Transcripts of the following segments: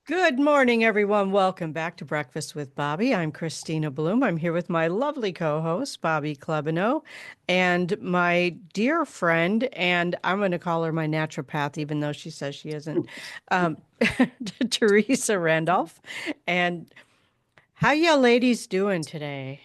Good morning, everyone. Welcome back to Breakfast with Bobby. I'm Christina Bloom. I'm here with my lovely co-host, Bobby Clubino, and my dear friend, and I'm going to call her my naturopath, even though she says she isn't, um, Theresa Randolph. And how y'all ladies doing today?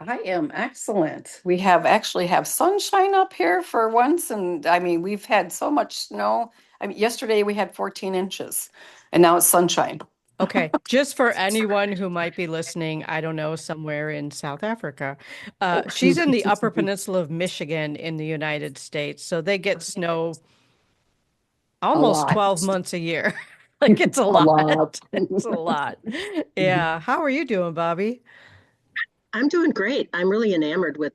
I am excellent. We have actually have sunshine up here for once, and I mean we've had so much snow. I mean, yesterday we had 14 inches, and now it's sunshine. Okay, just for anyone who might be listening, I don't know, somewhere in South Africa. Oh, She's in the Upper Peninsula of Michigan in the United States, so they get snow a almost lot, 12 months a year. Like it's a a lot. lot. It's a lot. Yeah. How are you doing, Bobby? I'm doing great. I'm really enamored with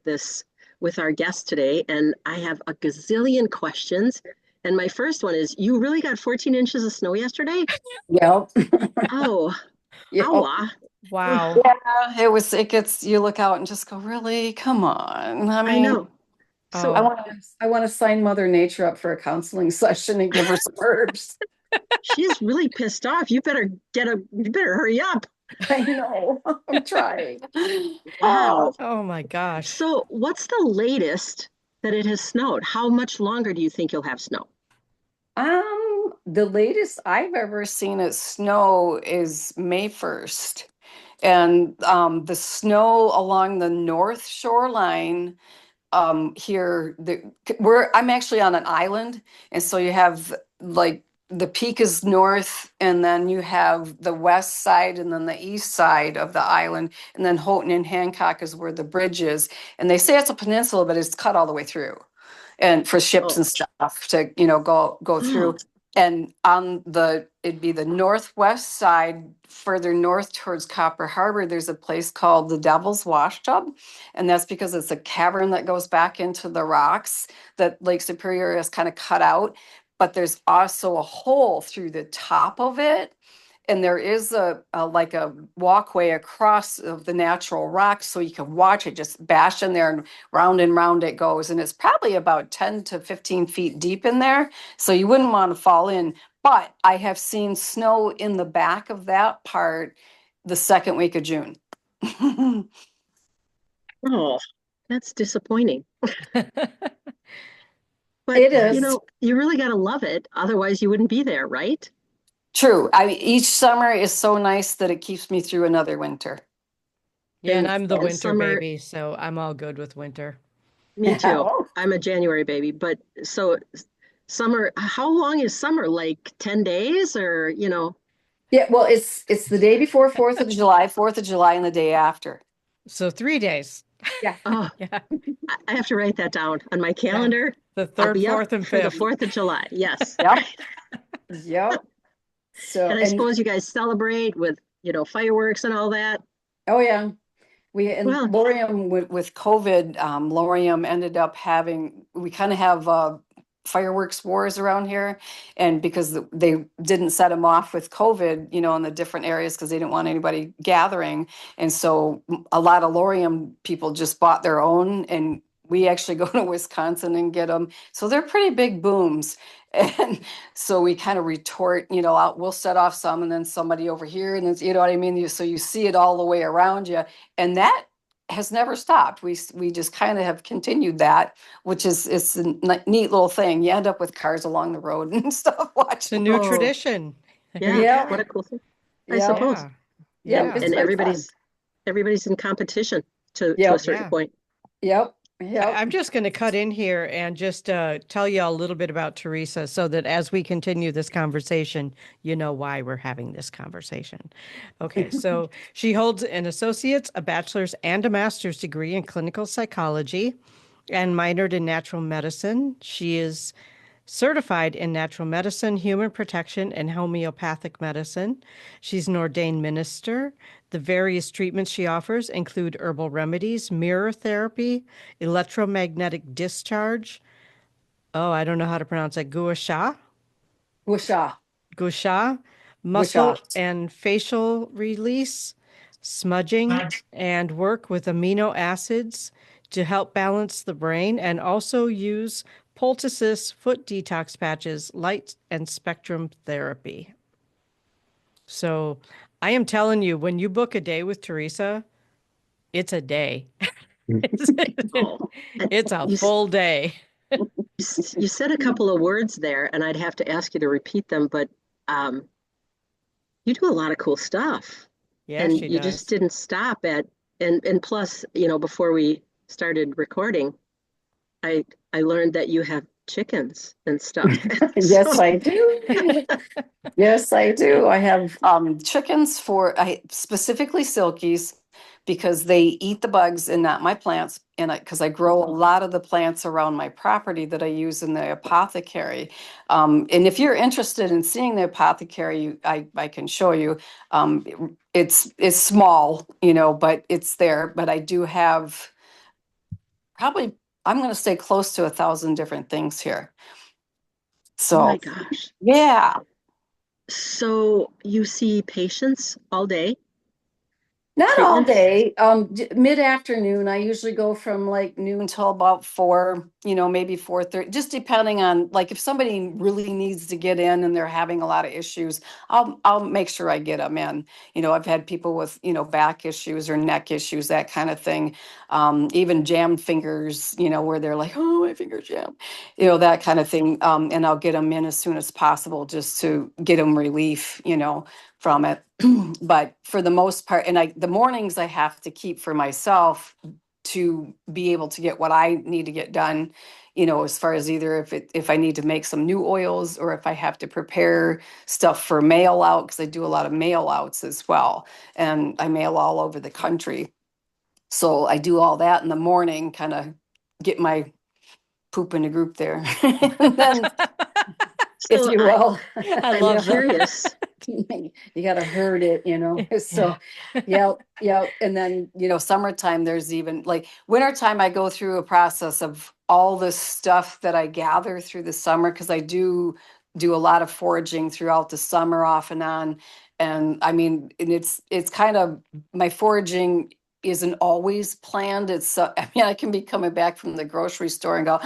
with our guest today, and I have a gazillion questions. And my first one is, you really got 14 inches of snow yesterday? Yep. Oh, Yep. ow. Wow. Yeah, it gets, you look out and just go, really? Come on. I I mean, know. I So Oh, want to I want to sign Mother Nature up for a counseling session and give her some herbs. she's really pissed off. You better hurry up. I know. I'm trying. Wow. Oh. oh my gosh. So what's the latest that it has snowed? How much longer do you think you'll have snow? The latest I've ever seen it snow is May 1st. And the snow along the north shoreline here, I'm actually on an island, and so you have like the peak is north, and then you have the west side and then the east side of the island, and then Houghton and Hancock is where the bridge is. And they say it's a peninsula, but it's cut all the way through and for ships Oh, and stuff to go through. oh, And it'd be the northwest side, further north towards Copper Harbor, there's a place called the Devil's Wash Tub, and that's because it's a cavern that goes back into the rocks that Lake Superior has kind of cut out. But there's also a hole through the top of it, and there is a like a walkway across of the natural rock, so you can watch it just bash in there, and round it goes, and it's probably about 10 to 15 feet deep in there, so you wouldn't want to fall in. But I have seen snow in the back of that part the second week of June. oh, that's disappointing. But It is. you really got to love it. Otherwise, you wouldn't be there, right? True. Each summer is so nice that it keeps me through another winter. Yeah, and And I'm the and winter summer, baby, so I'm all good with winter. me Yeah. too. I'm a January baby, but so summer, how long is summer? Like 10 days or? Yeah, well, it's the day before 4th of July, and the day after. So 3 days. Yeah. Oh, Yeah. I have to write that down on my Yeah. calendar. The I'll third, be up fourth, and for the fifth. 4th of July. Yes. Yep. Yep. So, And I and suppose you guys celebrate with fireworks and all that. oh yeah, we and Well, Lorium with COVID, Lorium ended up we kind of have fireworks wars around here, and because they didn't set them off with COVID, in the different areas because they didn't want anybody gathering, and so a lot of Lorium people just bought their own, and we actually go to Wisconsin and get them. So they're pretty big booms. And so we kind of retort, we'll set off some and then somebody over here, and then, you know what I mean? So you see it all the way around you. And that has never stopped. We just kind of have continued that, which is it's a neat little thing. You end up with cars along the road and stuff It's a watching. new oh, tradition. yeah, Yeah, what a cool thing, I yeah, suppose. Yeah. yeah. And Yeah. It's and very fun. everybody's in competition to a Yep, certain Yeah. point. yep, yep. I'm just going to cut in here and just tell you a little bit about Teresa so that as we continue this conversation, you know why we're having this conversation. Okay, so she holds an associate's, a bachelor's, and a master's degree in clinical psychology and minored in natural medicine. She is certified in natural medicine, human protection, and homeopathic medicine. She's an ordained minister. The various treatments she offers include herbal remedies, mirror therapy, electromagnetic discharge. Oh, I don't know how to pronounce it. Whoosha, Gua sha, whoosha. muscle and facial release, smudging, and work with amino acids to help balance the brain, and also use poultices, foot detox patches, light and spectrum therapy. So I am telling you, when you book a day with Teresa, it's a day. It's, Oh, and it's a you full day. you said a couple of words there, and I'd have to ask you to repeat them, but um, you do a lot of cool stuff, Yeah, and she you just does. didn't stop at and plus, before we started recording, I learned that you have chickens and stuff. Yes, So, I do. Yes, I do. I have chickens for I specifically silkies because they eat the bugs and not my plants. And because I grow a lot of the plants around my property that I use in the apothecary. And if you're interested in seeing the apothecary, I can show you. It's small, but it's there. But I do have probably I'm going to say close to 1,000 different things here. oh my So gosh. yeah. So you see patients all day, Not all treatments? day. Mid-afternoon. I usually go from like noon till about 4, maybe 4:30, just depending on like if somebody really needs to get in and they're having a lot of issues, I'll make sure I get them in. I've had people with, back issues or neck issues, that kind of thing. Even jammed fingers, where they're like, oh, my finger's jammed, that kind of thing. And I'll get them in as soon as possible just to get them relief, from it. But for the most part, and the mornings I have to keep for myself to be able to get what I need to get done, as far as either if I need to make some new oils or if I have to prepare stuff for mail out, because I do a lot of mail outs as well. And I mail all over the country. So I do all that in the morning, kind of get my poop in a group there. And then, if So you will, I I'm yeah. love that. curious. You got to herd it, so yeah, yeah. And then summertime, there's even like wintertime, I go through a process of all the stuff that I gather through the summer, because I do a lot of foraging throughout the summer off and on. And I mean, and it's kind of, my foraging isn't always planned. I mean, I can be coming back from the grocery store and go,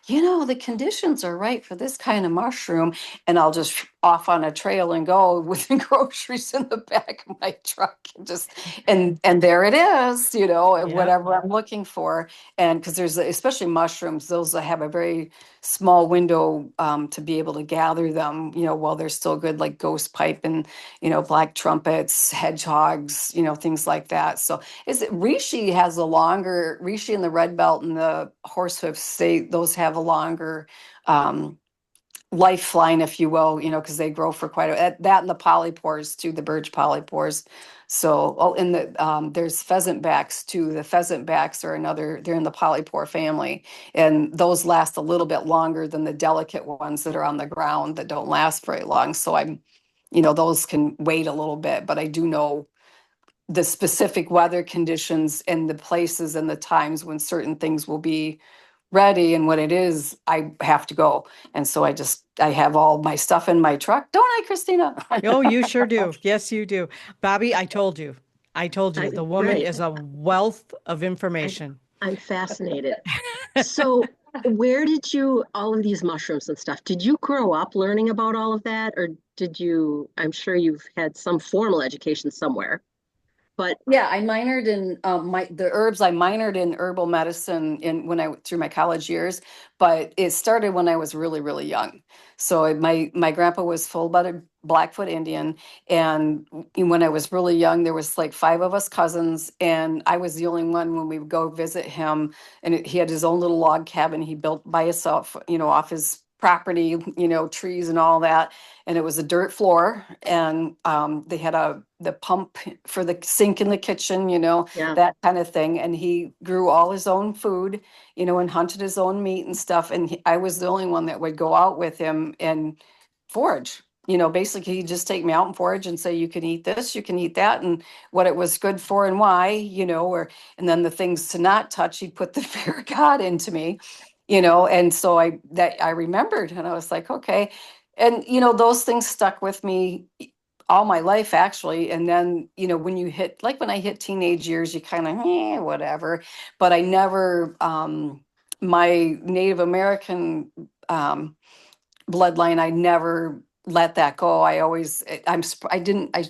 the conditions are right for this kind of mushroom, and I'll just off on a trail and go with the groceries in the back of my truck, and just and there it is, Yep. whatever I'm looking for. And because there's especially mushrooms, those that have a very small window to be able to gather them, while they're still good, like ghost pipe and black trumpets, hedgehogs, things like that. So reishi has a longer, reishi and the red belt and the horsehoofs, those have a longer lifeline, if you will, because they grow for quite that, and the polypores too, the birch polypores. So, and there's pheasant backs too. The pheasant backs are they're in the polypore family, and those last a little bit longer than the delicate ones that are on the ground that don't last very long. So those can wait a little bit, but I do know the specific weather conditions and the places and the times when certain things will be ready, and when it is, I have to go. And so I have all my stuff in my truck, don't I, Christina? Oh, you sure do. Yes, you do. Bobby, I told you. I told you. The woman Right. is a wealth of I, information. I'm fascinated. So, where did you, all of these mushrooms and stuff, did you grow up learning about all of that? Or did you, I'm sure you've had some formal education somewhere, but Yeah, I minored in the herbs. I minored in herbal medicine when I through my college years, but it started when I was really, really young. So my grandpa was full-blooded Blackfoot Indian, and when I was really young, there was like 5 of us cousins, and I was the only one when we would go visit him. And he had his own little log cabin he built by himself, off his property, trees and all that, and it was a dirt floor, and they had the pump for the sink in the kitchen, yeah, that kind of thing. And he grew all his own food, and hunted his own meat and stuff. And I was the only one that would go out with him and forage. Basically, he'd just take me out and forage and say, you can eat this, you can eat that, and what it was good for and why, or and then the things to not touch, he'd put the fear of God into me, and so I remembered, and I was like, okay. And those things stuck with me all my life, actually. And then when you hit, like when I hit teenage years, you kind of whatever. But I never my Native American bloodline, I never let that go. I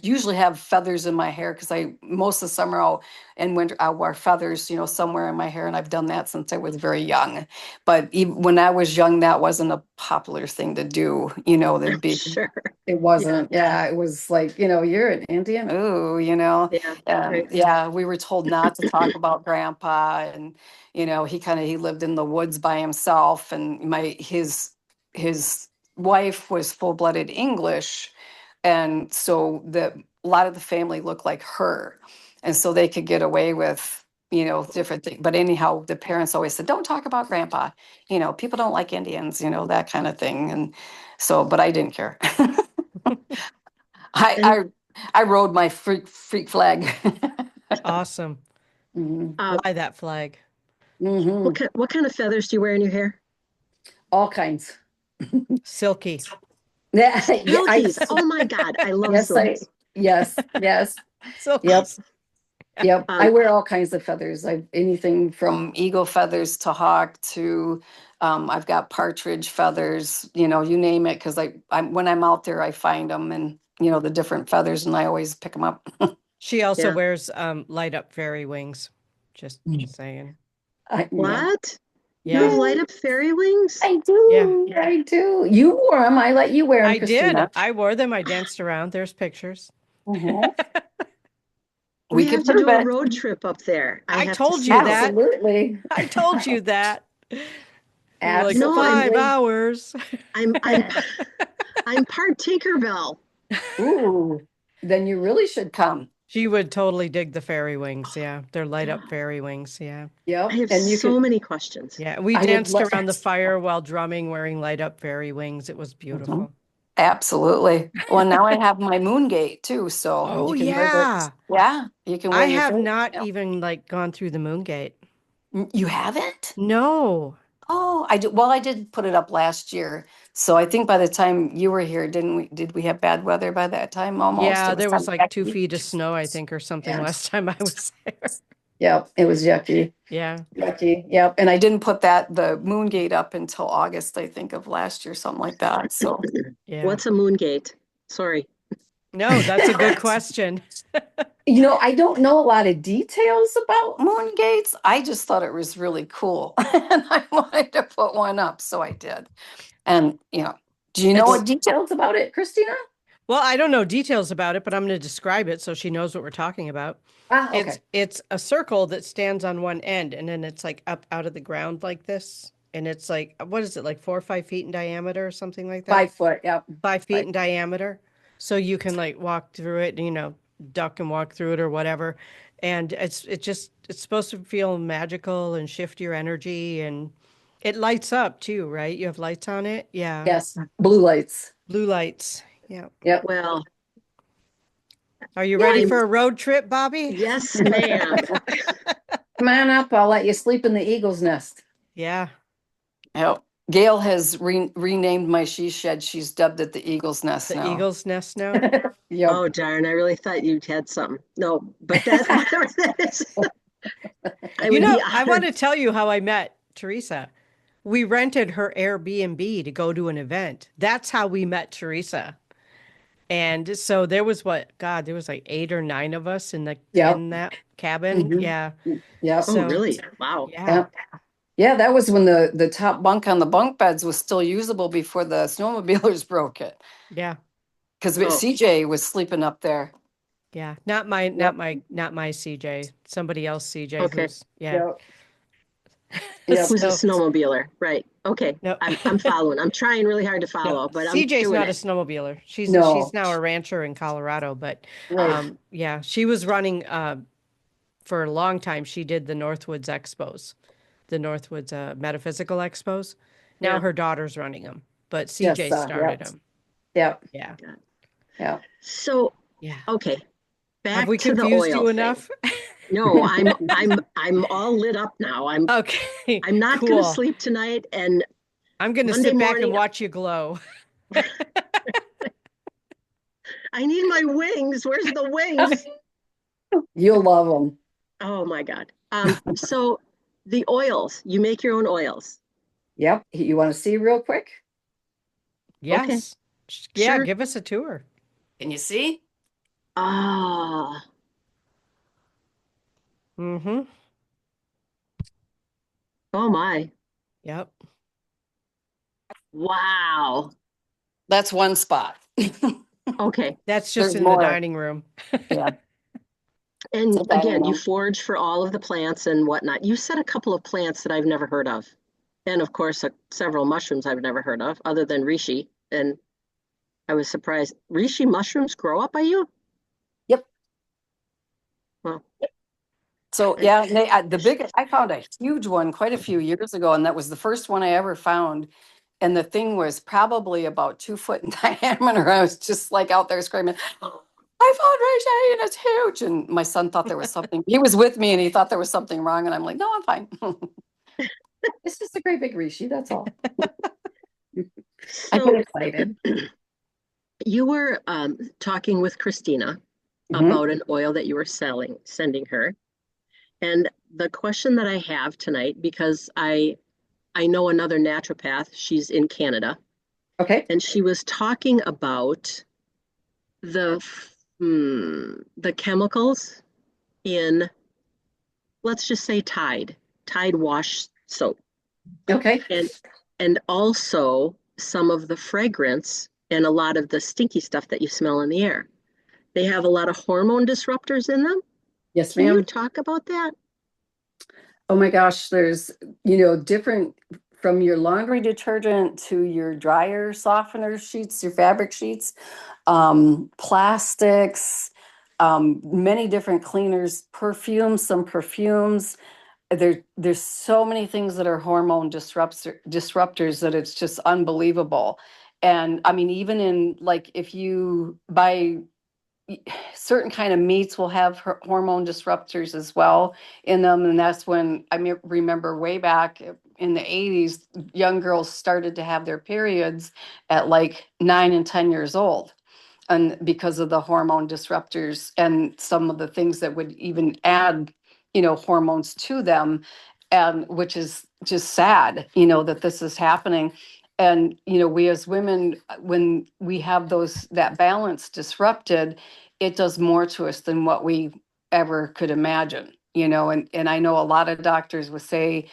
usually have feathers in my hair because most of the summer and winter I'll wear feathers, somewhere in my hair. And I've done that since I was very young. But even when I was young, that wasn't a popular thing to do, there'd be, Sure. it wasn't. Yeah. It was like, you're an Indian. Ooh, Yeah. Right. yeah, we were told not to talk about grandpa. And, he lived in the woods by himself. And his wife was full-blooded English, and so a lot of the family looked like her, and so they could get away with different things. But anyhow, the parents always said, "Don't talk about grandpa. People don't like Indians. That kind of thing." And so, but I didn't care. I And I I rode my freak flag. Awesome. Mhm. Fly that flag. Mhm. what kind of feathers do you wear in your hair? All kinds. Silky. Yeah, yeah, Silkies. Oh my God, I love yes, silkies. yes. Yep. Silkies. Yep, I Um, wear all kinds of feathers. Anything from eagle feathers to hawk to, I've got partridge feathers. You name it. Because when I'm out there, I find them and the different feathers, and I always pick them up. She also yeah. wears light up fairy wings. Just saying. Yeah, What? You have Yeah. light up fairy wings? I Yeah. do. I do. You wore them. I let you wear them, I did. Christina. I wore them. I danced around. There's pictures. Mhm. We We have could to prove do a it. road trip up there. I I have to told see you those. that. Absolutely. I told you that. You were like No, I'm 5 hours. I'm I'm I'm part Tinkerbell. Ooh, then you really should come. She would totally dig the fairy wings. Yeah. They're light up fairy wings. Yeah. I Yep, have and you so could. many questions. Yeah. We I would danced let. around the fire while drumming, wearing light up fairy wings. It was Mhm. beautiful. Absolutely. Well, now I have my moon gate too, so Oh, you can wear the. yeah. Yeah, you can I wear your have favorite. not Yeah. even like gone through the moon gate. You haven't? No. Oh, I did. Well, I did put it up last year, so I think by the time you were here, didn't we? Did we have bad weather by that time? Almost. Yeah, It was there kind was of like two yucky. feet of snow, I think, or something Yeah. last time I was there. Yep. It was yucky. Yeah. Yucky. Yep. And I didn't put the moon gate up until August, I think, of last year, something like that. So. Yeah. What's a moon gate? Sorry. No, that's a good question. I don't know a lot of details about moon gates. I just thought it was really cool. And I wanted to put one up, so I did. And, do you know It's what details about it, Christina? Well, I don't know details about it, but I'm going to describe it so she knows what we're talking about. Ah, It's okay. it's a circle that stands on one end and then it's like up out of the ground like this. And it's like what is it, like 4 or 5 feet in diameter or something like that? 5 foot. Yep. 5 feet Five. in diameter. So you can like walk through it, duck and walk through it or whatever. And it's supposed to feel magical and shift your energy and it lights up too, right? You have lights on it? Yeah. Yes. Blue lights. Blue lights. Yeah. Yep. Well, Are you Yeah. ready I'm for a road trip, Bobby? yes, ma'am. Come on up. I'll let you sleep in the eagle's nest. Yeah. Yep. Gail has renamed my she shed. She's dubbed it the eagle's nest The now. eagle's nest now. Yep. Oh darn, I really thought you had some. No, but that whatever that is, I would be I want honored. to tell you how I met Teresa. We rented her Airbnb to go to an event. That's how we met Teresa. And so there was there was like 8 or 9 of us in the Yep. in that cabin. Hmm. Yeah. Yep. Oh, So really? Wow. yeah. Yep. Yeah, that was when the top bunk on the bunk beds was still usable before the snowmobilers broke it. Yeah. Because Oh, CJ was sleeping up there. Yeah. Yep. Not my CJ. Somebody else CJ okay. who's yeah. Yep. Yep. Who's a So snowmobiler? Right. Okay. no. I'm following. I'm trying really hard to No, follow, but I'm CJ's doing not a it. snowmobiler. She's No. now a rancher in Colorado, but Right. yeah, she was running for a long time. She did the Northwoods Expos, the Northwoods Metaphysical Expos. Now Yeah. her daughter's running them, but Yes. CJ started Yep. them. Yep. Yeah, Yep. So, yeah. okay, Have back we to the confused oil you thing. enough? No, I'm all lit up now. Okay, I'm not going to cool. sleep tonight, and I'm going to Monday sit back and morning watch you glow. I need my wings. Where's the wings? You'll love them. Oh my God. So the oils, you make your own oils. Yep. You want to see real quick? Okay. Yes, Yeah, Sure. give us a tour. Can you see? Ah, Mm-hmm. oh my. Yep. Wow. That's one spot. Okay. That's just There's in the more. dining room. Yeah. And So dining again, you room. forage for all of the plants and whatnot. You said a couple of plants that I've never heard of. And of course, several mushrooms I've never heard of, other than reishi. And I was surprised. Reishi mushrooms grow up by you? Yep. Well, So yeah, the big I found a huge one quite a few years ago, and that was the first one I ever found. And the thing was probably about 2 foot in diameter. I was just like out there screaming, I found reishi and it's huge. And my son thought there was something. He was with me and he thought there was something wrong. And I'm like, no, I'm fine. It's just a great big reishi. That's all. I get so excited. you were talking with Christina Mhm. about an oil that you were sending her. And the question that I have tonight, because I know another naturopath, she's in Canada, Okay. and she was talking about the the chemicals in, let's just say, Tide wash soap, Okay. and also some of the fragrance and a lot of the stinky stuff that you smell in the air. They have a lot of hormone disruptors in them. Yes, Can you ma'am. talk about that? Oh my gosh, there's, different from your laundry detergent to your dryer softener sheets, your fabric sheets, plastics, many different cleaners, perfumes, some perfumes. There's so many things that are hormone disruptors that it's just unbelievable. And I mean, even in like if you buy certain kind of meats will have hormone disruptors as well in them, and that's when remember way back in the 80s young girls started to have their periods at like 9 and 10 years old, and because of the hormone disruptors and some of the things that would even add hormones to them, and which is just sad that this is happening. And we as women, when we have that balance disrupted, it does more to us than what we ever could imagine. And I know a lot of doctors would say,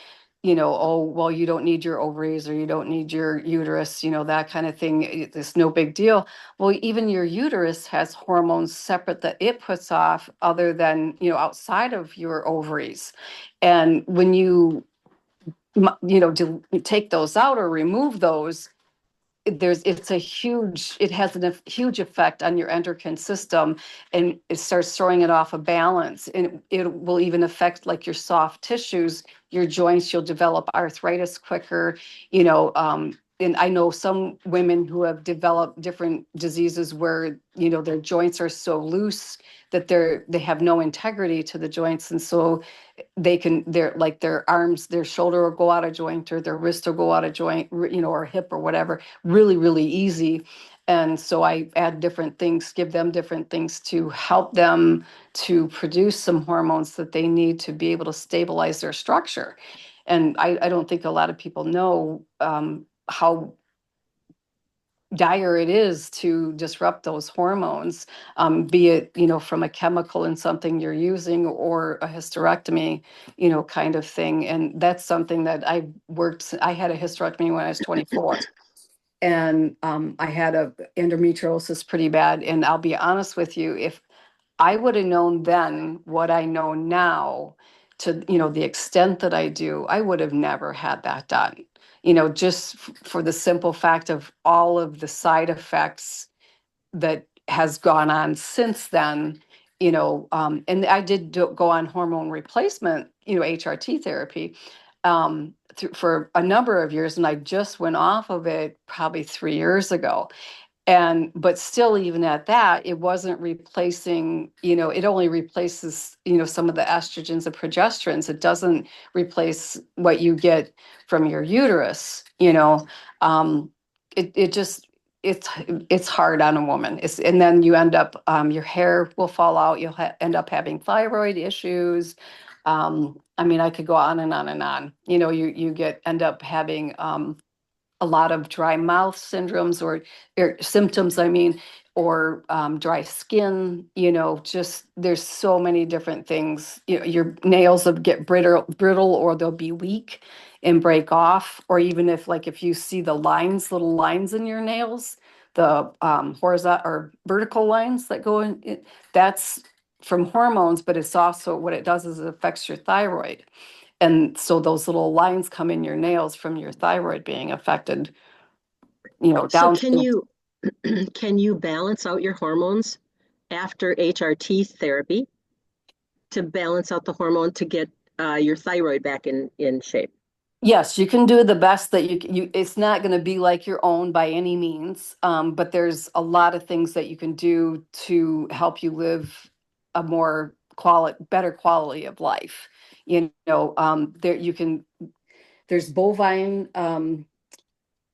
oh, well, you don't need your ovaries or you don't need your uterus, that kind of thing. It's no big deal. Well, even your uterus has hormones separate that it puts off other than, outside of your ovaries. And when you, take those out or remove those, it has a huge effect on your endocrine system, and it starts throwing it off a balance, and it will even affect like your soft tissues, your joints. You'll develop arthritis quicker, and I know some women who have developed different diseases where their joints are so loose that they have no integrity to the joints, and so their arms, their shoulder will go out of joint or their wrist will go out of joint, or hip or whatever, really, really easy. And so I add different things, give them different things to help them to produce some hormones that they need to be able to stabilize their structure. And I don't think a lot of people know how dire it is to disrupt those hormones, be it, from a chemical in something you're using or a hysterectomy, kind of thing. And that's something that I had a hysterectomy when I was 24. And I had a endometriosis pretty bad. And I'll be honest with you, if I would have known then what I know now to, the extent that I do, I would have never had that done. Just for the simple fact of all of the side effects that has gone on since then, and I did go on hormone replacement, HRT therapy, for a number of years, and I just went off of it probably 3 years ago. But still, even at that, it wasn't replacing, it only replaces, some of the estrogens and progesterones. It doesn't replace what you get from your uterus. Um, it just, it's hard on a woman. And then you end up, your hair will fall out. You'll end up having thyroid issues. I mean, I could go on and on and on. You end up having, a lot of dry mouth syndromes or symptoms, I mean, or dry skin, just there's so many different things. Your nails will get brittle, or they'll be weak and break off. Or even if you see the little lines in your nails, the horizontal or vertical lines that go in, that's from hormones, but it's also what it does is it affects your thyroid. And so those little lines come in your nails from your thyroid being affected, So down. can you balance out your hormones after HRT therapy to balance out the hormone to get your thyroid back in shape? Yes, you can do the best that it's not going to be like your own by any means, but there's a lot of things that you can do to help you live a better quality of life. There's bovine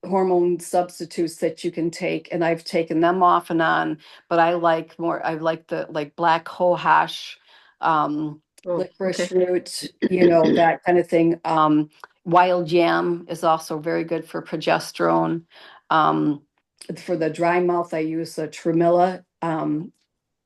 hormone substitutes that you can take, and I've taken them off and on, but I like the black cohosh, Oh, okay. licorice root, that kind of thing. Wild yam is also very good for progesterone. um, for the dry mouth, I use a tremilla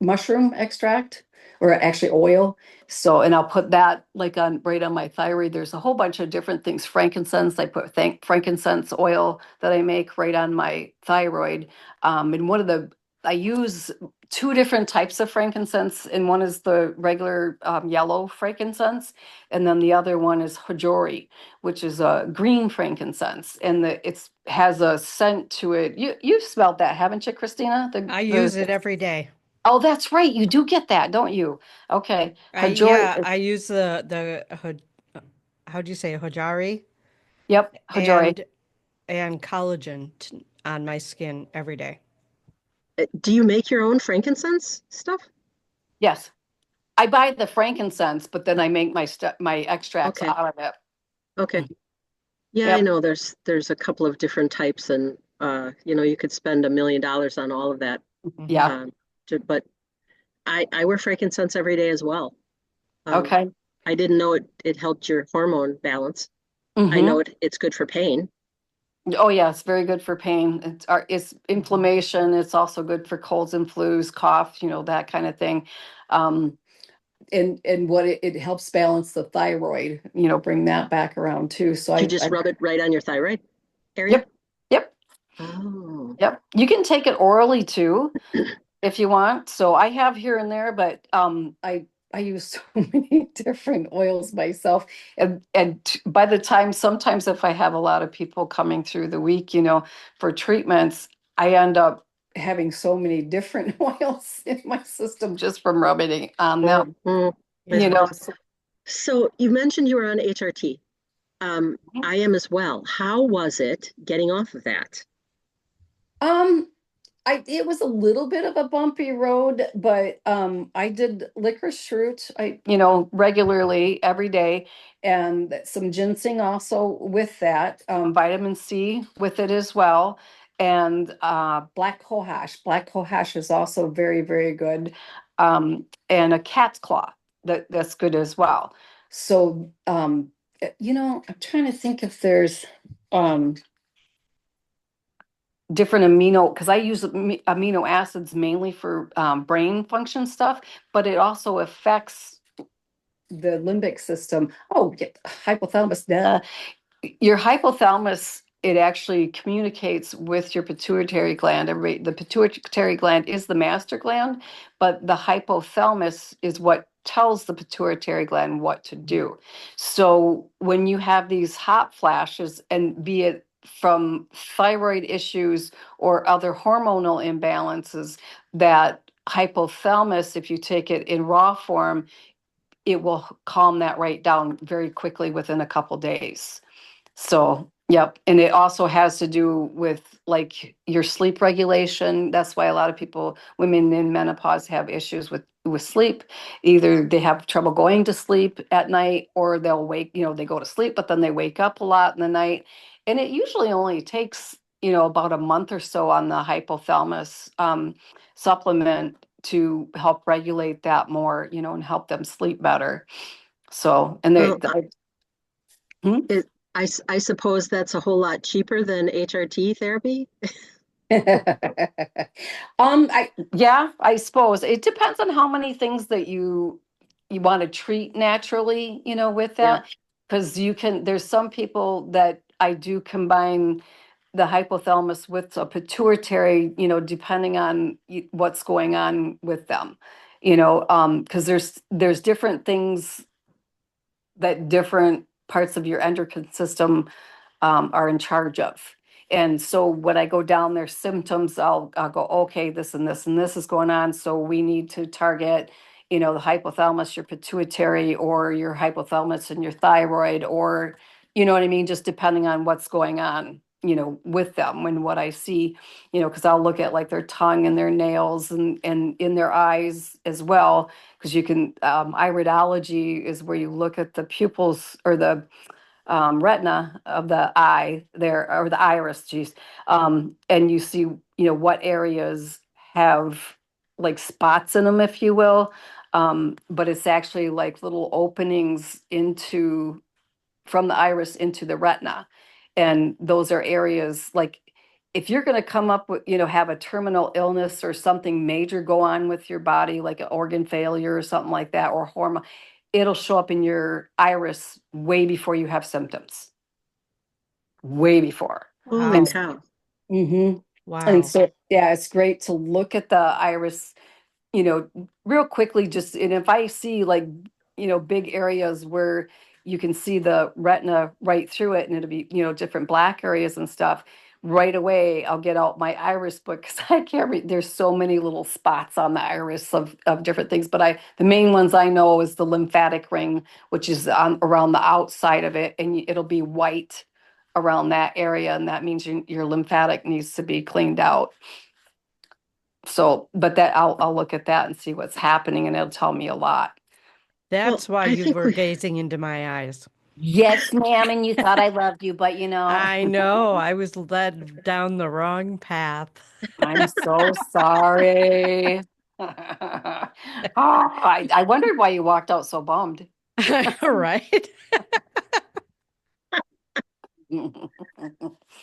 mushroom extract, or actually oil. So, and I'll put that right on my thyroid. There's a whole bunch of different things. Frankincense, I put frankincense oil that I make right on my thyroid. And I use two different types of frankincense, and one is the regular yellow frankincense, and then the other one is hojori, which is a green frankincense, and it has a scent to it. You've smelled that, haven't you, Christina? I use it every day. Oh, that's right. You do get that, don't you? Okay. Yeah, Hajori. I use how do you say hojari Yep, Hajori. and collagen on my skin every day. Do you make your own frankincense stuff? Yes. I buy the frankincense, but then I make my extracts Okay. out of it. Okay. Yeah, I Yep. know there's a couple of different types, and you could spend $1 million on all of that. Mhm. Yeah. Um, but I wear frankincense every day as well. Um, Okay. I didn't know it helped your hormone balance. I know Mm-hmm. it's good for pain. Oh, yeah, it's very good for pain. It's inflammation. It's also good for colds and flus, cough, that kind of thing. Um, and what it helps balance the thyroid, bring that back around too. So You just I rub it right on your thyroid area? yep, yep, Oh. yep. You can take it orally too, if you want. So I have here and there, but I use so many different oils myself. And by the time, sometimes if I have a lot of people coming through the week, for treatments, I end up having so many different oils in my system just from rubbing it on them. Mm, I You know, suppose. So you mentioned you were on HRT. I am as well. How was it getting off of that? um, it was a little bit of a bumpy road, but I did licorice root, regularly every day, and some ginseng also with that, vitamin C with it as well, and black cohosh. Black cohosh is also very, very good, and a cat's claw that's good as well. So, I'm trying to think if there's um different amino, because I use amino acids mainly for brain function stuff, but it also affects the limbic system. Oh, yeah, hypothalamus. Duh. Your hypothalamus, it actually communicates with your pituitary gland. The pituitary gland is the master gland, but the hypothalamus is what tells the pituitary gland what to do. So when you have these hot flashes, and be it from thyroid issues or other hormonal imbalances, that hypothalamus, if you take it in raw form, it will calm that right down very quickly within a couple days. So, yep. And it also has to do with your sleep regulation. That's why a lot of women in menopause have issues with sleep. Either they have trouble going to sleep at night, or they'll wake, they go to sleep, but then they wake up a lot in the night. And it usually only takes, about a month or so on the hypothalamus supplement to help regulate that more, and help them sleep better. So, and Well, Hmm? I suppose that's a whole lot cheaper than HRT therapy. Yeah, I suppose it depends on how many things that you want to treat naturally, with Yeah. that. Because there's some people that I do combine the hypothalamus with a pituitary, depending on what's going on with them, because there's different things that different parts of your endocrine system are in charge of. And so when I go down their symptoms, I'll go, okay, this and this and this is going on. So we need to target, the hypothalamus, your pituitary, or your hypothalamus and your thyroid, or, you know what I mean? Just depending on what's going on, with them. And what I see, because I'll look at like their tongue and their nails and in their eyes as well. Because you can, iridology is where you look at the pupils or the retina of the eye there, or the iris, geez. And you see, what areas have like spots in them, if you will. But it's actually like little openings from the iris into the retina. And those are areas like, if you're going to come up with, have a terminal illness or something major go on with your body, like an organ failure or something like that, or hormone, it'll show up in your iris way before you have symptoms, way before. Holy Wow. And cow. hmm and Wow. so, yeah, it's great to look at the iris, real quickly, just, and if I see like, big areas where you can see the retina right through it and it'll be, different black areas and stuff, right away, I'll get out my iris book because I can't read. There's so many little spots on the iris of different things, but the main ones I know is the lymphatic ring, which is on around the outside of it, and it'll be white around that area, and that means your lymphatic needs to be cleaned out. So, but that I'll look at that and see what's happening, and it'll tell me a lot. Well, That's why I you think were we, gazing into my eyes. Yes, ma'am, and you thought I loved you, but I know I was led down the wrong path. I'm so sorry. Oh, I wondered why you walked out so bummed. Right? Oh,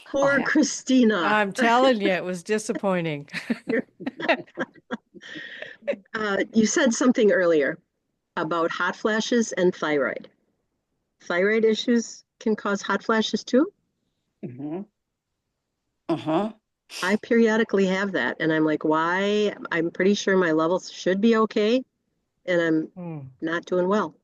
poor yeah. Christina. I'm telling you, it was disappointing. You said something earlier about hot flashes and thyroid. Thyroid issues can cause hot flashes too. Mhm. Mhm. I periodically have that, and I'm like, why? I'm pretty sure my levels should be okay, and I'm Hmm. not doing well.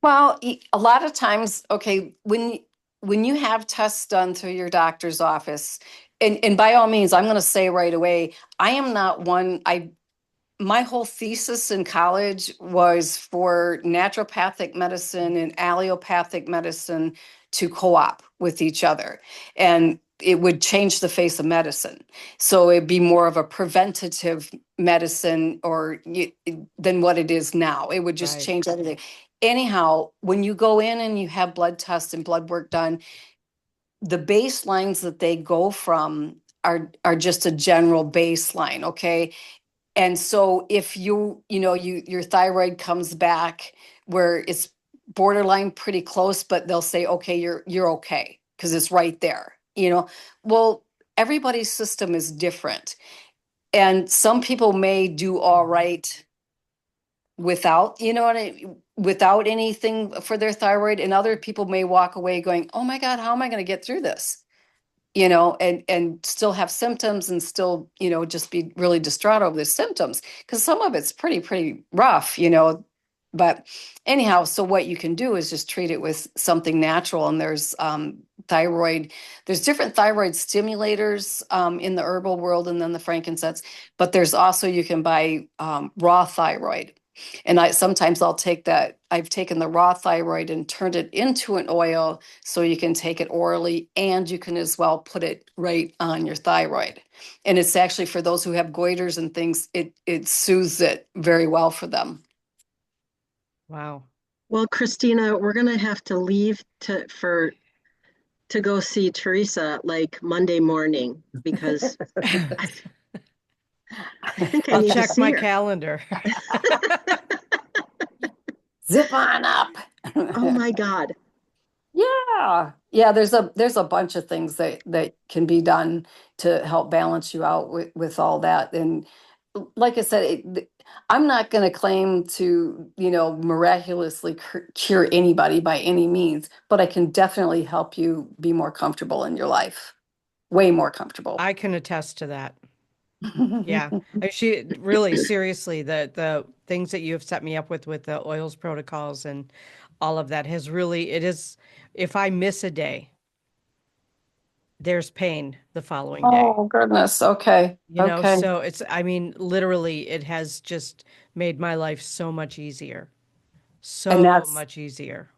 Well, a lot of times, okay, when you have tests done through your doctor's office, and by all means, I'm going to say right away, I am not one. My whole thesis in college was for naturopathic medicine and allopathic medicine to co-op with each other, and it would change the face of medicine. So it'd be more of a preventative medicine than what it is now. It would just Right. change everything. Anyhow, when you go in and you have blood tests and blood work done, the baselines that they go from are just a general baseline, okay? And so if your thyroid comes back where it's borderline pretty close, but they'll say, okay, you're okay because it's right there. Well, everybody's system is different. And some people may do all right without, without anything for their thyroid, and other people may walk away going, oh my God, how am I going to get through this? And still have symptoms and still, just be really distraught over the symptoms, because some of it's pretty rough. But anyhow, so what you can do is just treat it with something natural. And thyroid, there's different thyroid stimulators in the herbal world, and then the frankincense, but there's also, you can buy raw thyroid. And sometimes I've taken the raw thyroid and turned it into an oil, so you can take it orally, and you can as well put it right on your thyroid. And it's actually, for those who have goiters and things, it soothes it very well for them. Wow. Well, Christina, we're gonna have to leave to go see Theresa like Monday morning because I, I think I I'll need to check see my her. calendar. Zip on up. Oh my God. Yeah. Yeah, there's a bunch of things that can be done to help balance you out with all that. And like I said, I'm not going to claim to, miraculously cure anybody by any means, but I can definitely help you be more comfortable in your life. Way more comfortable. I can attest to that. Yeah. She really seriously the things that you have set me up with the oils protocols and all of that has really it is if I miss a day, there's pain the following day. Oh, goodness. Okay. Okay. So it's I mean literally it has just made my life so much easier. And So that's much easier.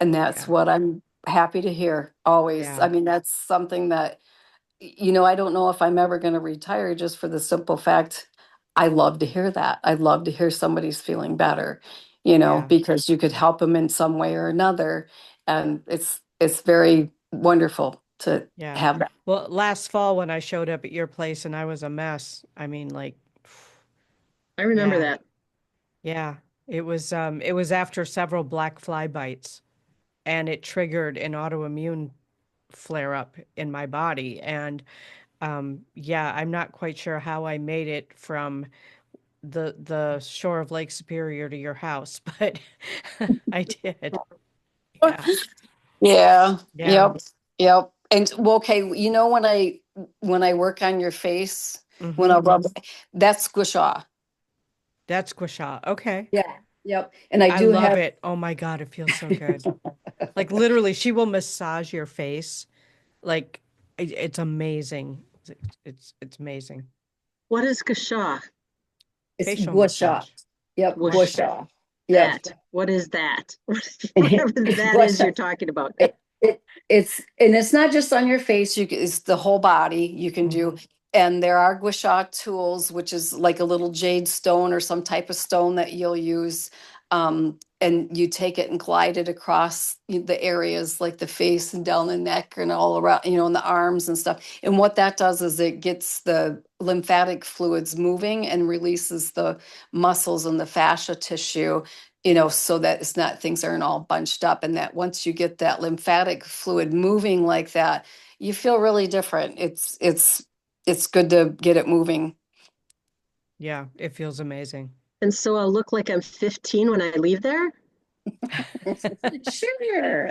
and that's Yeah. what I'm happy to hear always. Yeah. I mean, that's something that I don't know if I'm ever going to retire just for the simple fact I love to hear that. I love to hear somebody's feeling better, Yeah. because you could help them in some way or another. And it's very wonderful to Yeah. have that. Well, last fall when I showed up at your place and I was a mess, I mean like I remember yeah. that. Yeah. It was after several black fly bites and it triggered an autoimmune flare up in my body and yeah, I'm not quite sure how I made it from the shore of Lake Superior to your house, but I did. Yeah. Yeah. Yeah. Yep. Yep. And well, okay, when I work on your face, when I Mm-hmm. rub, that's squish off. That's gua Okay. Yeah. Yep. And I I do love have. it. Oh my God, it feels so good. Like literally, she will massage your face. Like it's amazing. It's amazing. What is Gasha? It's Facial gua sha. massage. Yep, gua Whoosh sha. Yep. that. What is that? Whatever that Gua is sha. you're talking about. It's not just on your face, it's the whole body you can Hmm. do. And there are gua sha tools, which is like a little jade stone or some type of stone that you'll use. And you take it and glide it across the areas like the face and down the neck and all around, in the arms and stuff. And what that does is it gets the lymphatic fluids moving and releases the muscles and the fascia tissue, so that it's not things aren't all bunched up. And that once you get that lymphatic fluid moving like that, you feel really different. It's good to get it moving. Yeah, it feels amazing. And so I'll look like I'm 15 when I leave there? Sure.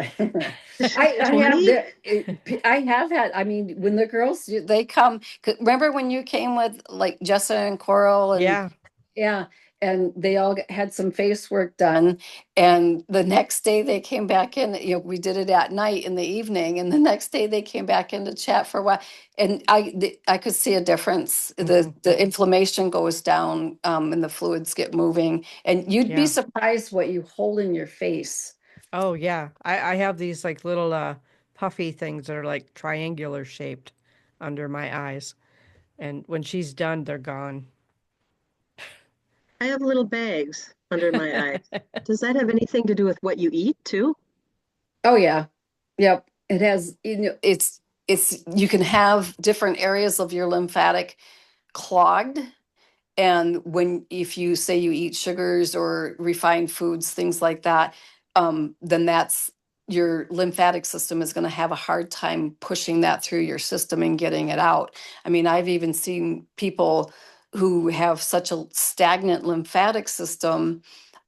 I have 20? I have had, I mean, when the girls, they come, remember when you came with like Jessa and Coral and Yeah. yeah, and they all had some face work done. And the next day they came back in, we did it at night in the evening. And the next day they came back in to chat for a while. And I could see a difference. The Hmm. the inflammation goes down, and the fluids get moving. And you'd be Yeah. surprised what you hold in your face. Oh yeah. I have these like little puffy things that are like triangular shaped under my eyes. And when she's done, they're gone. I have little bags under my eyes. Does that have anything to do with what you eat too? Oh yeah. Yep. It has, you can have different areas of your lymphatic clogged. And if you say you eat sugars or refined foods, things like that, then that's your lymphatic system is going to have a hard time pushing that through your system and getting it out. I mean, I've even seen people who have such a stagnant lymphatic system,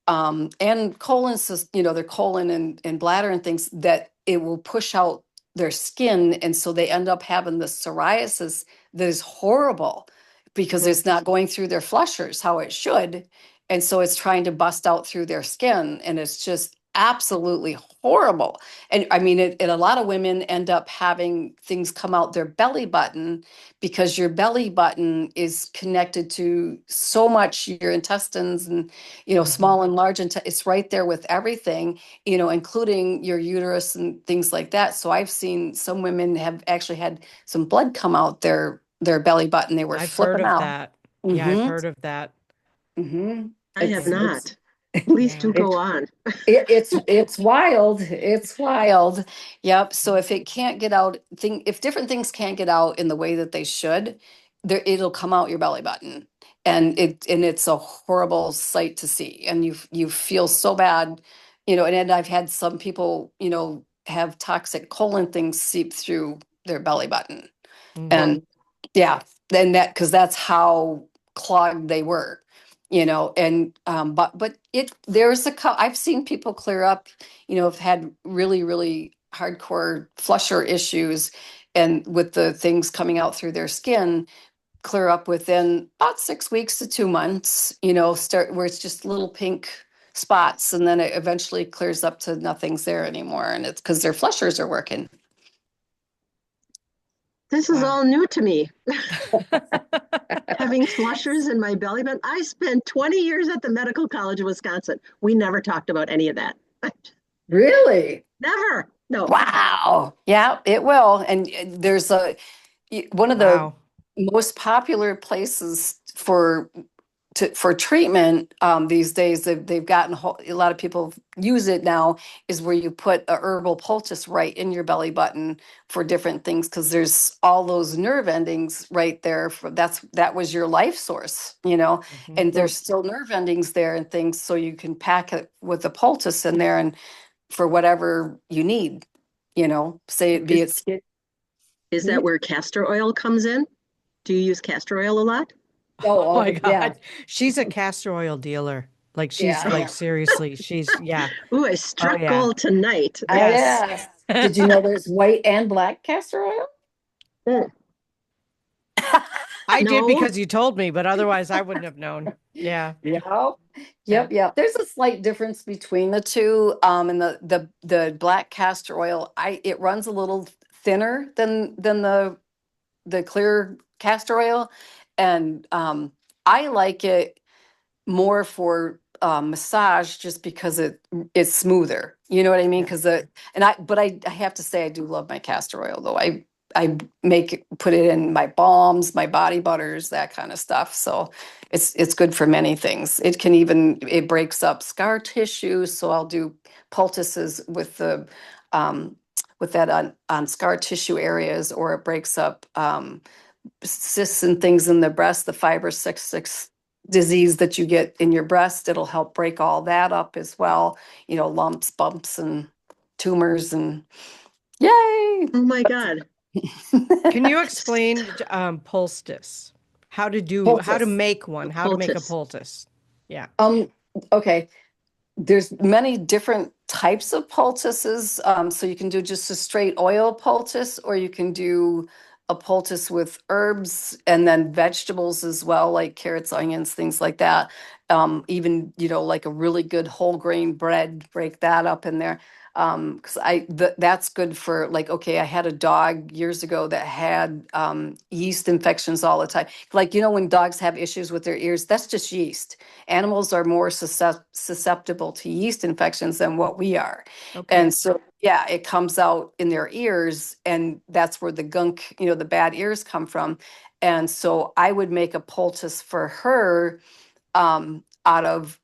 and colon, their colon and bladder and things, that it will push out their skin. And so they end up having the psoriasis that is horrible because Hmm. it's not going through their flushers how it should. And so it's trying to bust out through their skin. And it's just absolutely horrible. And I mean, and a lot of women end up having things come out their belly button because your belly button is connected to so much your intestines and Hmm. small and large, and it's right there with everything, including your uterus and things like that. So I've seen some women have actually had some blood come out their belly button. They were I've heard flipping of out. that. Yeah, I've Mm-hmm. heard of that. Mm-hmm. I have It's not. Please Yeah. do go on. it's wild. It's wild. Yep. So if it can't get out, if different things can't get out in the way that they should, it'll come out your belly button, and it's a horrible sight to see, and you feel so bad, and then I've had some people, have toxic colon things seep through their belly button. Mm. And yeah, then that, because that's how clogged they were, and but I've seen people clear up, have had really, really hardcore flusher issues, and with the things coming out through their skin, clear up within about 6 weeks to 2 months, start where it's just little pink spots, and then it eventually clears up to nothing's there anymore, and it's because their flushers are working. This is Wow. all new to me. Having flushers in my belly button. I spent 20 years at the Medical College of Wisconsin. We never talked about any of that. Really? Never. No. Wow. Yeah, it will. And there's one of the Wow. most popular places for treatment these days. They've gotten a lot of people use it now, is where you put a herbal poultice right in your belly button for different things, because there's all those nerve endings right there. That was your life source, Mhm. and there's still nerve endings there and things, so you can pack it with a poultice in there and for whatever you need, say it be Is, it skin. is Hmm? that where castor oil comes in? Do you use castor oil a lot? Oh Oh, my yeah, God. She's a castor oil dealer. Like she's yeah, like yeah. seriously, yeah. Ooh, I Oh struck yeah. gold tonight. Oh, Yes. yeah. Did you know there's white and black castor oil? Mm, I did no. because you told me, but otherwise I wouldn't have known. Yeah. Yep. Yeah. Yep. There's a slight difference between the two. And the black castor oil, it runs a little thinner than the clear castor oil, and I like it more for massage, just because it's smoother. You know what I mean? Yeah. Because I have to say, I do love my castor oil, though. I put it in my balms, my body butters, that kind of stuff. So it's good for many things. It breaks up scar tissue. So I'll do poultices um, with that on scar tissue areas, or it breaks up cysts and things in the breast, the fibrocystic disease that you get in your breast. It'll help break all that up as well, lumps, bumps, and tumors, and yay. Oh my God. Can you explain poultice? How to Poultice. make one, how to make a Poultice. poultice? Yeah. Okay. There's many different types of poultices. So you can do just a straight oil poultice, or you can do a poultice with herbs and then vegetables as well, like carrots, onions, things like that. Even, like a really good whole grain bread, break that up in there. Because that's good for, like, okay, I had a dog years ago that had yeast infections all the time. Like, when dogs have issues with their ears, that's just yeast. Animals are more susceptible to yeast infections than what we are. Okay. And so, yeah, it comes out in their ears, and that's where the gunk, the bad ears come from. And so I would make a poultice for her, I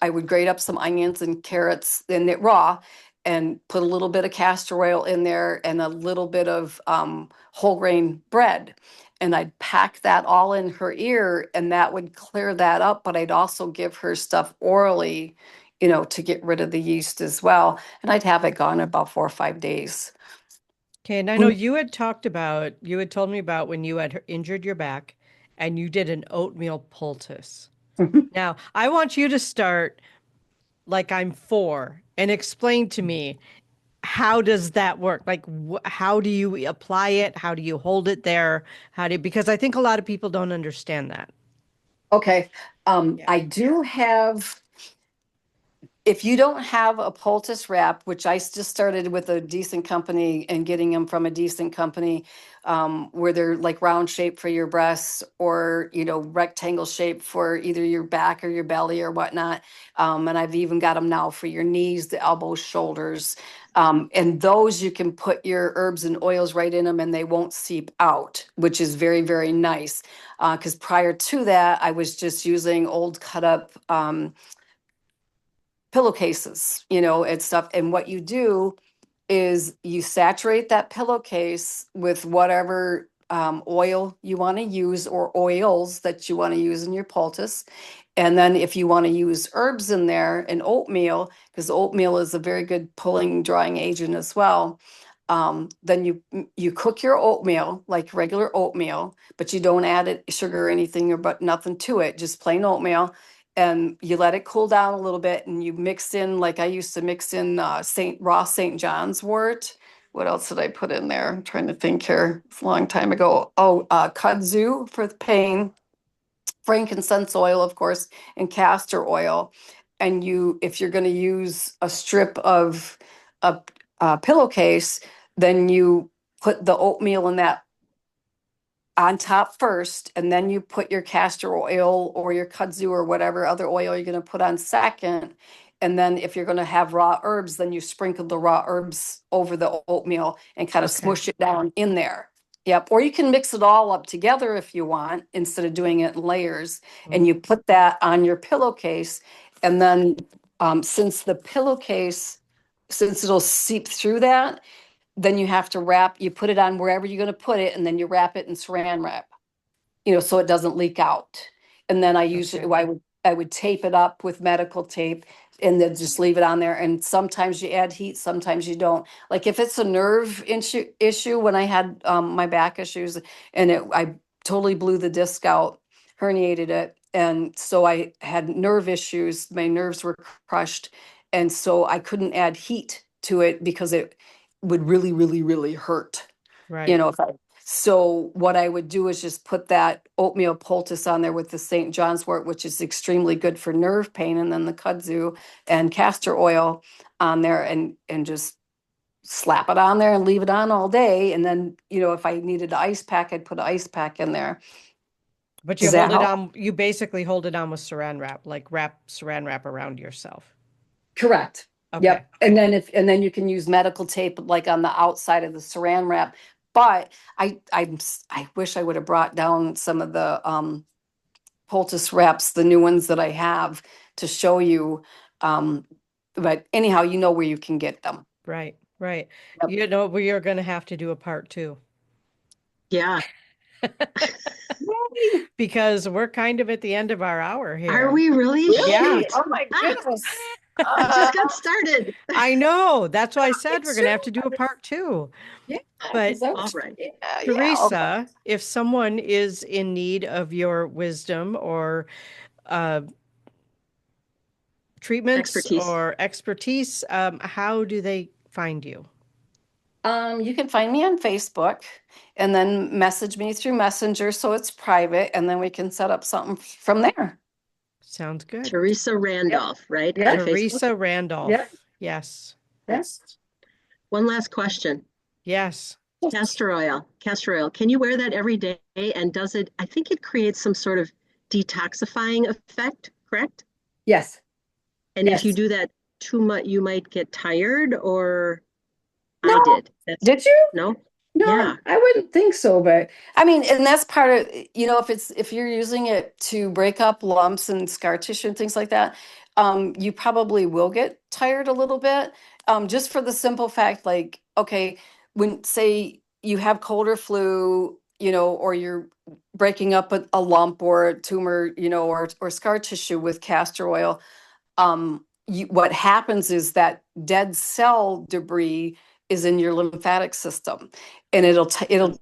would grate up some onions and carrots in it raw, and put a little bit of castor oil in there and a little bit of whole grain bread. And I'd pack that all in her ear, and that would clear that up. But I'd also give her stuff orally, to get rid of the yeast as well. And I'd have it gone in about 4 or 5 days. Okay, and I know you had told me about when you had injured your back and you did an oatmeal poultice. Now, I want you to start like I'm four and explain to me, how does that work? Like, how do you apply it? How do you hold it there? Because I think a lot of people don't understand that. Okay. Yeah. I do have, if you don't have a poultice wrap, which I just started with a decent company and getting them from a decent company, where they're like round shape for your breasts, or, rectangle shape for either your back or your belly or whatnot. And I've even got them now for your knees, the elbows, shoulders. And those, you can put your herbs and oils right in them, and they won't seep out, which is very, very nice. Because prior to that, I was just using old cut up pillowcases, and stuff. And what you do is you saturate that pillowcase with whatever oil you want to use, or oils that you want to use in your poultice. And then if you want to use herbs in there, and oatmeal, because oatmeal is a very good pulling, drying agent as well. Then you cook your oatmeal like regular oatmeal, but you don't add it sugar or anything or but nothing to it, just plain oatmeal. And you let it cool down a little bit, and you mix in, like I used to mix in St. John's wort. What else did I put in there? I'm trying to think here. It's a long time ago. Oh, kudzu for the pain, frankincense oil, of course, and castor oil. And if you're going to use a strip of a pillowcase, then you put the oatmeal in that on top first, and then you put your castor oil or your kudzu or whatever other oil you're going to put on second. And then if you're going to have raw herbs, then you sprinkle the raw herbs over the oatmeal and kind of Okay. smush it down in there. Yep. Or you can mix it all up together if you want, instead of doing it in layers. And you put that on your pillowcase. And then since it'll seep through that, then you have to you put it on wherever you're going to put it, and then you wrap it in saran wrap, so it doesn't leak out. And then I would tape it up with medical tape and then just leave it on there. And sometimes you add heat, sometimes you don't. Like if it's a nerve issue, when I had my back issues and I totally blew the disc out, herniated it. And so I had nerve issues. My nerves were crushed. And so I couldn't add heat to it because it would really, really, really hurt. Right. So what I would do is just put that oatmeal poultice on there with the St. John's wort, which is extremely good for nerve pain, and then the kudzu and castor oil on there, and just slap it on there and leave it on all day. And then, if I needed an ice pack, I'd put an ice pack in there. But you hold it on, you basically hold it on with saran wrap, like wrap saran wrap around yourself. Correct. Okay. Yep. And then you can use medical tape like on the outside of the saran wrap. But I wish I would have brought down some of the poultice wraps, the new ones that I have, to show you. But anyhow, where you can get them. Right. Right. Yep. We are going to have to do a part 2. Yeah. Because we're kind of at the end of our hour here. Are we really? Yeah. Oh my goodness. I just got started. I know. That's why I said we're going to have to do a part 2. Yeah. But all right. Theresa, if someone is in need of your wisdom or treatments or expertise, how do they find you? You can find me on Facebook and then message me through Messenger, so it's private, and then we can set up something from there. Sounds good. Theresa Randolph, right? Yeah. Theresa Randolph. Yep. Yes. Yes. One last question. Yes. Castor oil. Can you wear that every day? And I think it creates some sort of detoxifying effect, correct? Yes. And Yes. if you do that too much, you might get tired, or No. I did. Did you? No? No, Yeah. I wouldn't think so, but I mean, and that's part of, if you're using it to break up lumps and scar tissue and things like that, you probably will get tired a little bit, just for the simple fact, like, okay, when say you have cold or flu, or you're breaking up a lump or a tumor, or scar tissue with castor oil, what happens is that dead cell debris is in your lymphatic system, and it'll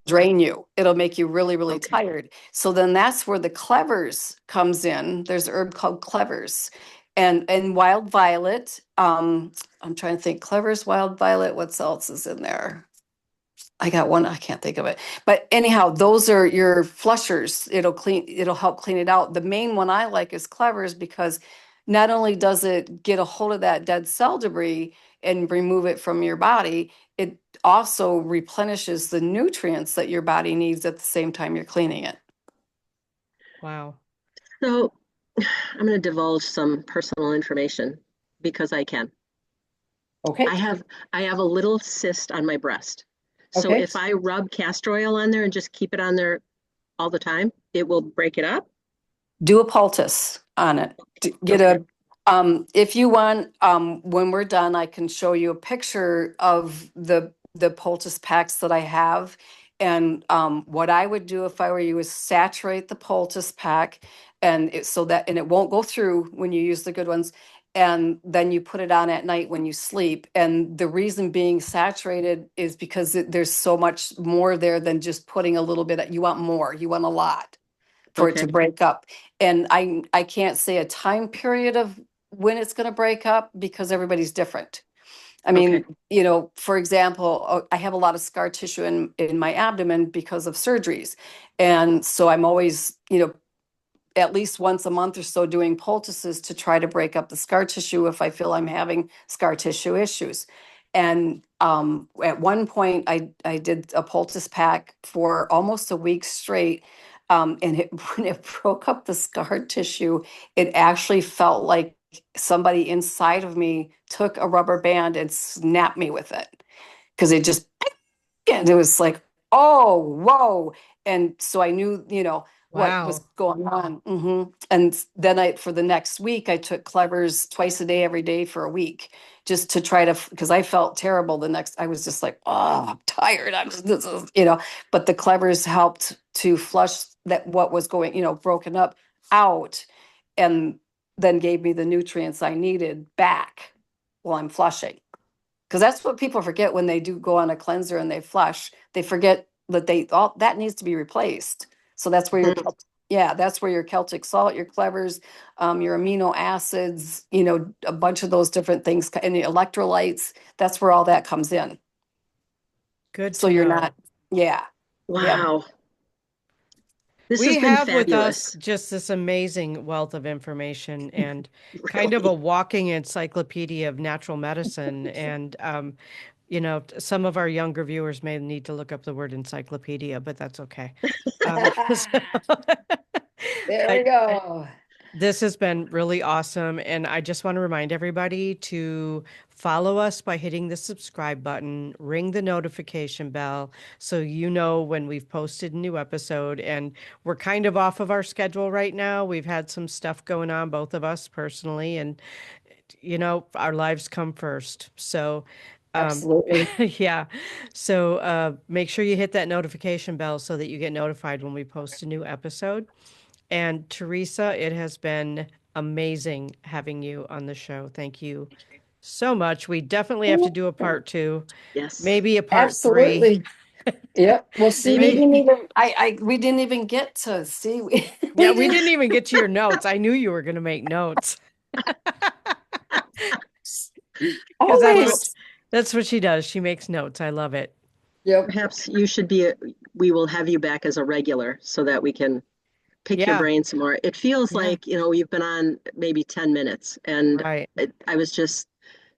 drain you. It'll make you really, really tired. So then that's where the clevers comes in. There's an herb called clevers, and wild violet. I'm trying to think. Clevers, wild violet. What else is in there? I got one. I can't think of it. But anyhow, those are your flushers. It'll help clean it out. The main one I like is clevers, because not only does it get a hold of that dead cell debris and remove it from your body, it also replenishes the nutrients that your body needs at the same time you're cleaning it. Wow. So I'm going to divulge some personal information because I can. Okay. I have a little cyst on my breast. So Okay. if I rub castor oil on there and just keep it on there all the time, it will break it up. Do a poultice on it. If you want, when we're done, I can show you a picture of the poultice packs that I have. And what I would do if I were you is saturate the poultice pack, and it won't go through when you use the good ones. and then you put it on at night when you sleep. And the reason being saturated is because there's so much more there than just putting a little bit. You want more, you want a lot for it Okay. to break up. And I can't say a time period of when it's going to break up because everybody's different. I Okay. mean, for example, I have a lot of scar tissue in my abdomen because of surgeries. And so I'm always, at least once a month or so doing poultices to try to break up the scar tissue if I feel I'm having scar tissue issues. And at one point, I did a poultice pack for almost a week straight. And when it broke up the scar tissue, it actually felt like somebody inside of me took a rubber band and snapped me with it because it just, and it was like, oh, whoa. And so I knew, what was Wow. going on. And then for the next week, I took Clevers twice a day, every day for a week, just to try to, because I felt terrible I was just like, oh, I'm tired. This is, but the Clevers helped to flush what was going, broken up out, and then gave me the nutrients I needed back while I'm flushing. Because that's what people forget when they do go on a cleanser and they flush. They forget that all that needs to be replaced. So that's where Mhm. that's where your Celtic salt, your Clevers, your amino acids, a bunch of those different things, and the electrolytes. That's where all that comes in. Good So to you're know. not, yeah, yep, Wow. This has We been have with us fabulous. just this amazing wealth of information and kind of a Really. walking encyclopedia of natural medicine. And, some of our younger viewers may need to look up the word encyclopedia, but that's okay. So- there we but go. this has been really awesome. And I just want to remind everybody to follow us by hitting the subscribe button, ring the notification bell so you know when we've posted a new episode. And we're kind of off of our schedule right now. We've had some stuff going on, both of us personally, and, our lives come first. So, um, Absolutely. yeah. So make sure you hit that notification bell so that you get notified when we post a new episode. And Theresa, it has been amazing having you on the show. Thank you so much. We definitely have to do a part two, Yes. maybe a part three. Absolutely. Yep. Well, see, we Maybe. didn't even, we didn't even get to see, we Yeah, we we didn't. didn't even get to your notes. I knew you were going to make notes because Always. that's what she does. She makes notes. I love it. Yep. Perhaps you should be, we will have you back as a regular so that we can pick your Yeah, brain some more. It feels yeah, like, you've been on maybe 10 minutes and right. I was just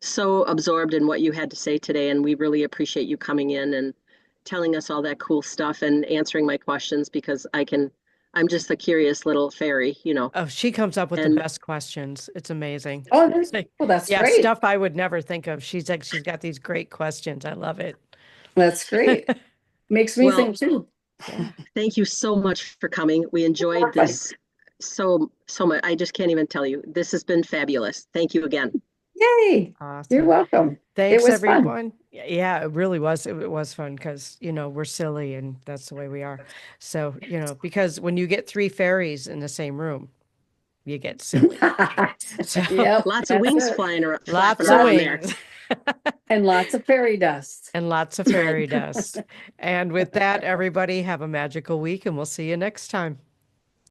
so absorbed in what you had to say today. And we really appreciate you coming in and telling us all that cool stuff and answering my questions because I'm just a curious little fairy. Oh, she comes up with the And best questions. It's amazing. Oh, Like, well, that's yeah, great. stuff I would never think of. She's got these great questions. I love it. That's great. Makes me well, think too. Yeah. thank you so much for coming. We enjoyed Perfect. this so much. I just can't even tell you. This has been fabulous. Thank you again. Yay. You're Awesome. welcome. It Thanks, was fun. everyone. Yeah, it really was. It was fun because, we're silly and that's the way we are. So, because when you get three fairies in the same room, you get silly. So, Yep, Lots of that's wings it. flying around, flapping lots of around Lot there. wings and lots of fairy dust. and lots of Right. fairy dust. And with that, everybody have a magical week and we'll see you next time.